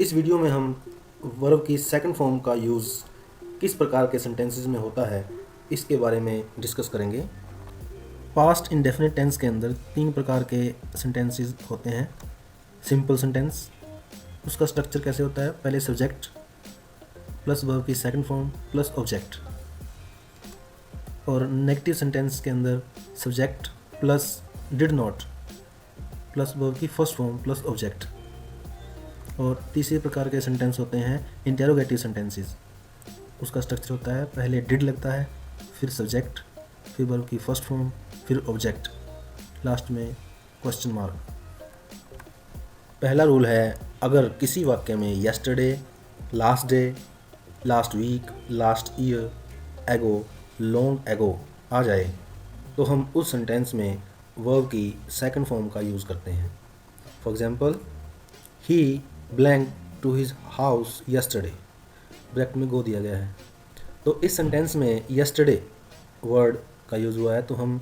इस वीडियो में हम वर्ब की सेकंड फॉर्म का यूज़ किस प्रकार के सेंटेंसेस में होता है इसके बारे में डिस्कस करेंगे। पास्ट इंडेफिनिट टेंस के अंदर 3 प्रकार के सेंटेंसेस होते हैं। सिंपल सेंटेंस, उसका स्ट्रक्चर कैसे होता है, पहले सब्जेक्ट प्लस वर्ब की सेकंड फॉर्म प्लस ऑब्जेक्ट। और नेगेटिव सेंटेंस के अंदर subject plus did not plus verb की फर्स्ट फॉर्म प्लस ऑब्जेक्ट। और तीसरे प्रकार के सेंटेंस होते हैं इंटेरोगेटिव सेंटेंसेस। उसका स्ट्रक्चर होता है पहले डिड लगता है, फिर सब्जेक्ट, फिर वर्ब की फर्स्ट फॉर्म, फिर ऑब्जेक्ट, लास्ट में क्वेश्चन मार्क। पहला रूल है, अगर किसी वाक्य में yesterday, last day, last week, last year, ago, long ago आ जाए तो हम उस सेंटेंस में वर्ब की सेकंड फॉर्म का यूज़ करते हैं। For example, he blank to his house yesterday, bracket में गो दिया गया है। तो इस सेंटेंस में यस्टरडे वर्ड का यूज़ हुआ है तो हम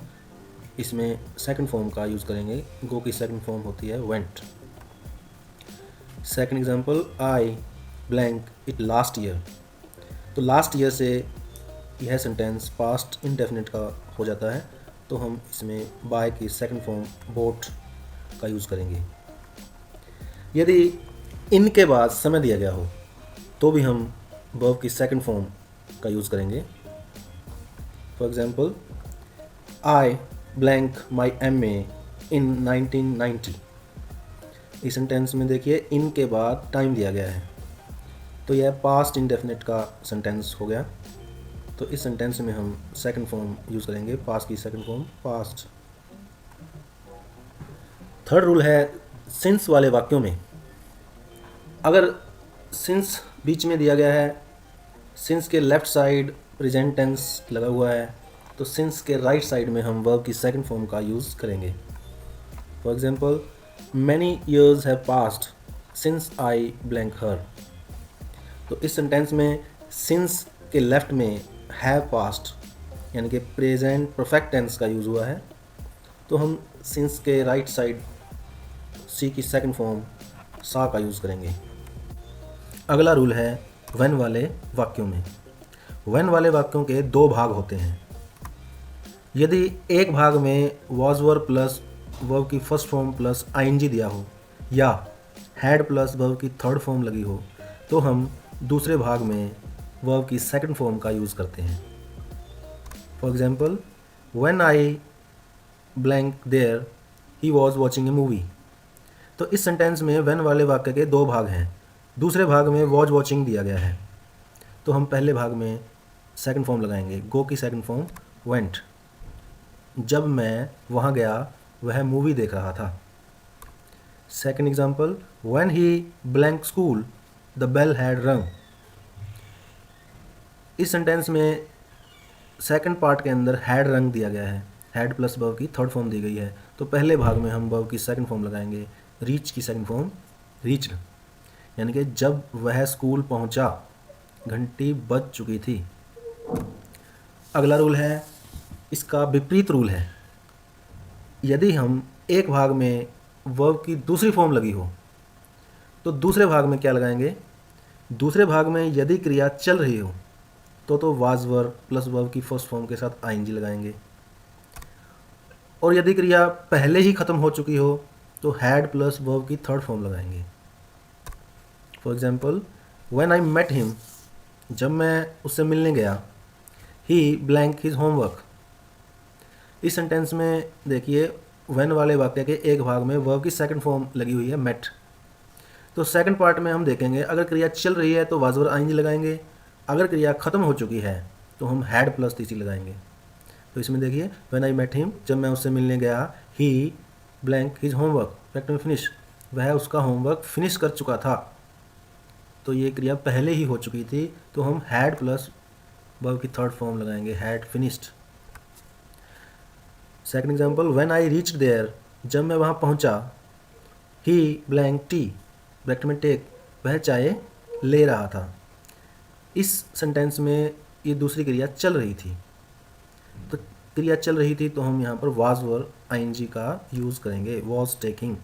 इसमें सेकंड फॉर्म का यूज़ करेंगे। गो की सेकंड फॉर्म होती है went. Second example, I blank it last year. तो लास्ट ईयर से यह सेंटेंस पास्ट इंडेफिनिट का हो जाता है तो हम इसमें बाय की सेकंड फॉर्म बोट का यूज़ करेंगे। यदि इनके बाद समय दिया गया हो तो भी हम वर्ब की सेकंड फॉर्म का यूज़ करेंगे। For example, I blank my MA इन 1990। इस सेंटेंस में देखिए इन के बाद टाइम दिया गया है तो यह पास्ट इंडेफिनिट का सेंटेंस हो गया। तो इस सेंटेंस में हम सेकंड फॉर्म यूज़ करेंगे, पास्ट की second form past. Third rule है, सिंस वाले वाक्यों में अगर सिंस बीच में दिया गया है, सिंस के लेफ्ट साइड प्रेजेंट टेंस लगा हुआ है तो सिंस के राइट साइड में हम वर्ब की सेकंड फॉर्म का यूज़ करेंगे। For example, many years have passed since I blank her. तो इस सेंटेंस में सिंस के लेफ्ट में हैव पास्ट यानी कि प्रेजेंट परफेक्ट टेंस का यूज़ हुआ है तो हम सिंस के राइट साइड सी की सेकंड फॉर्म सा का यूज़ करेंगे। अगला रूल है व्हेन वाले वाक्यों में। व्हेन वाले वाक्यों के 2 भाग होते हैं। यदि एक भाग में वॉज वर्ब प्लस वर्ब की फर्स्ट फॉर्म प्लस आईएनजी दिया हो या हैड प्लस वर्ब की थर्ड फॉर्म लगी हो तो हम दूसरे भाग में वर्ब की सेकंड फॉर्म का यूज़ करते हैं। For example, when I blank there he was watching a movie. तो इस सेंटेंस में व्हेन वाले वाक्य के 2 भाग हैं। दूसरे भाग में वॉच वॉचिंग दिया गया है तो हम पहले भाग में सेकंड फॉर्म लगाएंगे, गो की सेकंड फॉर्म वेंट। जब मैं वहाँ गया वह मूवी देख रहा था। Second example, when he blank school the bell had rung. इस सेंटेंस में सेकंड पार्ट के अंदर हैड रंग दिया गया है, हैड प्लस वर्ब की थर्ड फॉर्म दी गई है तो पहले भाग में हम वर्ब की सेकंड फॉर्म लगाएंगे, रीच की सेकंड फॉर्म रीच्ड, यानी कि जब वह स्कूल पहुंचा घंटी बज चुकी थी। अगला रूल है, इसका विपरीत रूल है। यदि हम एक भाग में वर्ब की दूसरी फॉर्म लगी हो तो दूसरे भाग में क्या लगाएंगे, दूसरे भाग में यदि क्रिया चल रही हो तो वाज वर्ब प्लस वर्ब की फर्स्ट फॉर्म के साथ आईएनजी लगाएंगे। और यदि क्रिया पहले ही ख़त्म हो चुकी हो तो हैड प्लस वर्ब की थर्ड फॉर्म लगाएंगे। For example, when I met him, जब मैं उससे मिलने गया, ही ब्लैंक हिज होमवर्क। इस सेंटेंस में देखिए व्हेन वाले वाक्य के एक भाग में वर्ब की सेकंड फॉर्म लगी हुई है मेट। तो सेकंड पार्ट में हम देखेंगे अगर क्रिया चल रही है तो वाज वर्ब आईएनजी लगाएंगे, अगर क्रिया ख़त्म हो चुकी है तो हम हैड प्लस टीसी लगाएंगे। तो इसमें देखिए व्हेन आई मेट हिम, जब मैं उससे मिलने गया, he blank his homework bracket में फिनिश, वह उसका होमवर्क फिनिश कर चुका था। तो ये क्रिया पहले ही हो चुकी थी तो हम हैड प्लस वर्ब की थर्ड फॉर्म लगाएंगे, had finished. Second example, when I reached there, जब मैं वहाँ पहुँचा, ही ब्लैंक टी ब्रैकेट में टेक, वह चाय ले रहा था। इस सेंटेंस में ये दूसरी क्रिया चल रही थी तो क्रिया चल रही थी तो हम यहाँ पर वाज वर्ब आईएनजी का यूज़ करेंगे, वॉज टेकिंग।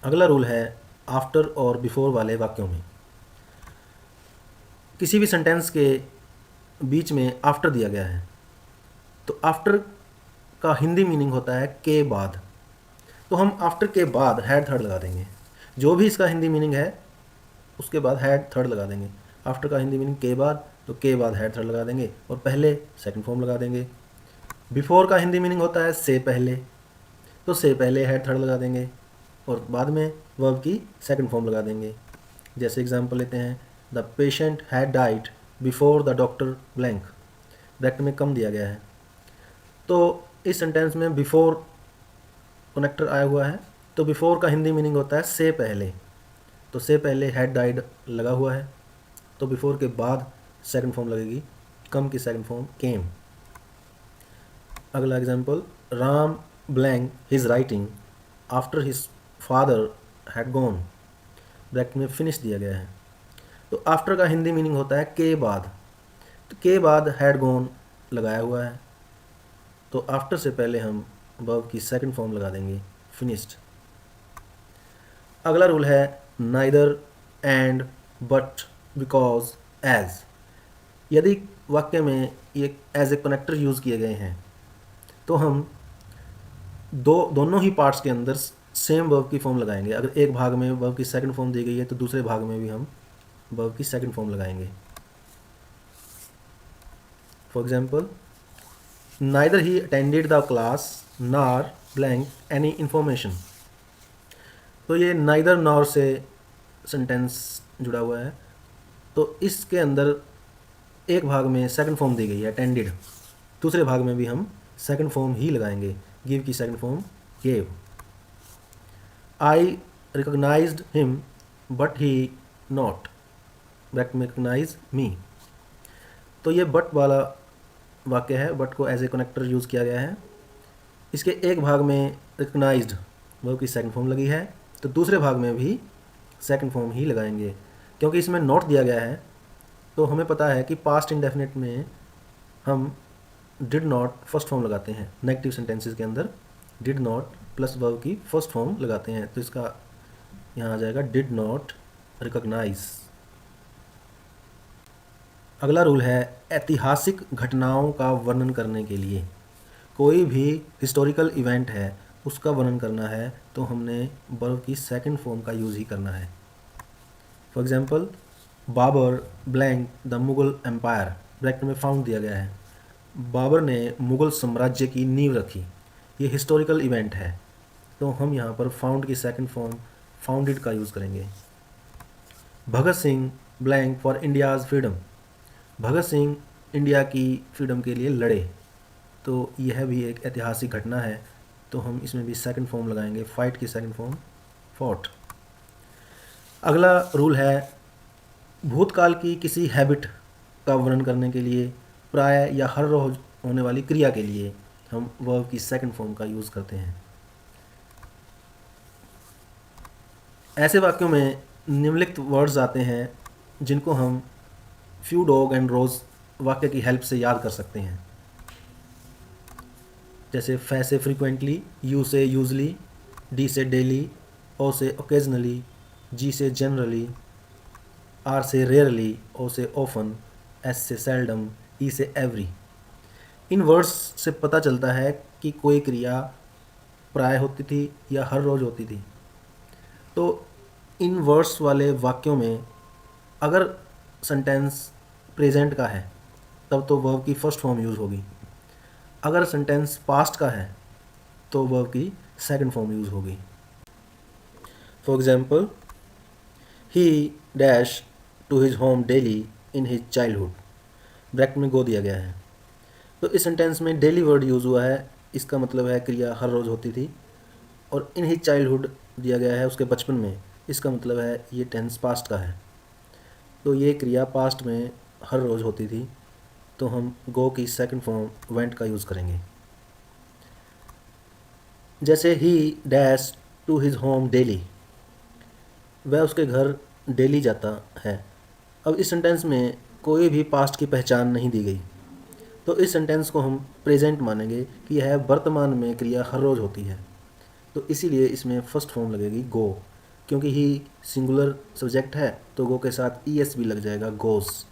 अगला रूल है आफ्टर और बिफोर वाले वाक्यों में। किसी भी सेंटेंस के बीच में आफ्टर दिया गया है तो आफ्टर का हिंदी मीनिंग होता है के बाद, तो हम आफ्टर के बाद हैड थर्ड लगा देंगे। जो भी इसका हिंदी मीनिंग है उसके बाद हैड थर्ड लगा देंगे। आफ्टर का हिंदी मीनिंग के बाद, तो के बाद हैड थर्ड लगा देंगे और पहले सेकंड फॉर्म लगा देंगे। बिफोर का हिंदी मीनिंग होता है से पहले, तो से पहले हैड थर्ड लगा देंगे और बाद में वर्ब की सेकंड फॉर्म लगा देंगे। जैसे एग्जांपल लेते हैं, the patient had died before the doctor blank, bracket में कम दिया गया है। तो इस सेंटेंस में बिफोर कनेक्टर आया हुआ है, तो बिफोर का हिंदी मीनिंग होता है से पहले, तो से पहले हैड डाइड लगा हुआ है, तो बिफोर के बाद सेकंड फॉर्म लगेगी, कम की सेकंड फॉर्म केम। अगला example, Ram blank his writing after his father had gone, bracket में फिनिश दिया गया है। तो आफ्टर का हिंदी मीनिंग होता है के बाद, तो के बाद हैड गॉन लगाया हुआ है, तो आफ्टर से पहले हम वर्ब की सेकंड फॉर्म लगा देंगे, फिनिश्ड। अगला रूल है neither, and, but, because, as. यदि वाक्य में ये एज ए कनेक्टर यूज़ किए गए हैं तो हम दोनों ही पार्ट्स के अंदर सेम वर्ब की फॉर्म लगाएंगे। अगर एक भाग में वर्ब की सेकंड फॉर्म दी गई है तो दूसरे भाग में भी हम वर्ब की सेकंड फॉर्म लगाएंगे। For example, neither he attended the class nor blank any information. तो ये नाइदर नॉर से सेंटेंस जुड़ा हुआ है, तो इसके अंदर एक भाग में सेकंड फॉर्म दी गई है अटेंडेड, दूसरे भाग में भी हम सेकंड फॉर्म ही लगाएंगे, गिव की second form gave. I recognized him but he not, bracket में रिकॉग्नाइज मी। तो ये बट वाला वाक्य है, बट को एज ए कनेक्टर यूज़ किया गया है। इसके एक भाग में रिकॉग्नाइज्ड वर्ब की सेकंड फॉर्म लगी है, तो दूसरे भाग में भी सेकंड फॉर्म ही लगाएंगे। क्योंकि इसमें नॉट दिया गया है तो हमें पता है कि पास्ट इंडेफिनिट में हम डिड नॉट फर्स्ट फॉर्म लगाते हैं। नेगेटिव सेंटेंसेस के अंदर डिड नॉट प्लस वर्ब की फर्स्ट फॉर्म लगाते हैं, तो इसका यहाँ आ जाएगा डिड नॉट रिकॉग्नाइज। अगला रूल है ऐतिहासिक घटनाओं का वर्णन करने के लिए, कोई भी हिस्टोरिकल इवेंट है उसका वर्णन करना है तो हमने वर्ब की सेकंड फॉर्म का यूज़ ही करना है। For example, Babar blank the Mughal empire, bracket में फाउंड दिया गया है। बाबर ने मुगल साम्राज्य की नींव रखी, ये हिस्टोरिकल इवेंट है, तो हम यहाँ पर फाउंड की सेकंड फॉर्म फाउंडेड का यूज़ करेंगे। Bhagat Singh blank for India's freedom, Bhagat Singh India की फ्रीडम के लिए लड़े, तो यह भी एक ऐतिहासिक घटना है, तो हम इसमें भी सेकंड फॉर्म लगाएंगे, फाइट की सेकंड फॉर्म फॉट। अगला रूल है भूतकाल की किसी हैबिट का वर्णन करने के लिए, प्राय या हर रोज होने वाली क्रिया के लिए हम वर्ब की सेकंड फॉर्म का यूज़ करते हैं। ऐसे वाक्यों में निम्नलिखित वर्ड्स आते हैं जिनको हम फ्यू डॉग एंड रोज वाक्य की हेल्प से याद कर सकते हैं। जैसे फै से फ्रीक्वेंटली, यू से यूजली, डी से डेली, ओ से ओकेजनली, जी से जनरली, आर से रेयरली, ओ से ऑफन, एस से सेल्डम, ई से एवरी। इन वर्ड्स से पता चलता है कि कोई क्रिया प्राय होती थी या हर रोज़ होती थी। तो इन वर्ड्स वाले वाक्यों में अगर सेंटेंस प्रेजेंट का है तब तो वर्ब की फर्स्ट फॉर्म यूज़ होगी, अगर सेंटेंस पास्ट का है तो वर्ब की सेकंड फॉर्म यूज़ होगी। For example, he dash to his home daily in his childhood, bracket में गो दिया गया है। तो इस सेंटेंस में डेली वर्ड यूज़ हुआ है, इसका मतलब है क्रिया हर रोज़ होती थी, और इन हिज चाइल्डहुड दिया गया है उसके बचपन में, इसका मतलब है ये टेंस पास्ट का है, तो ये क्रिया पास्ट में हर रोज़ होती थी, तो हम गो की सेकंड फॉर्म वेंट का यूज़ करेंगे। जैसे he dash to his home daily, वह उसके घर डेली जाता है। अब इस सेंटेंस में कोई भी पास्ट की पहचान नहीं दी गई, तो इस सेंटेंस को हम प्रेजेंट मानेंगे कि यह वर्तमान में क्रिया हर रोज़ होती है, तो इसीलिए इसमें फर्स्ट फॉर्म लगेगी गो। क्योंकि ही सिंगुलर सब्जेक्ट है तो गो के साथ ई एस भी लग जाएगा, गोस।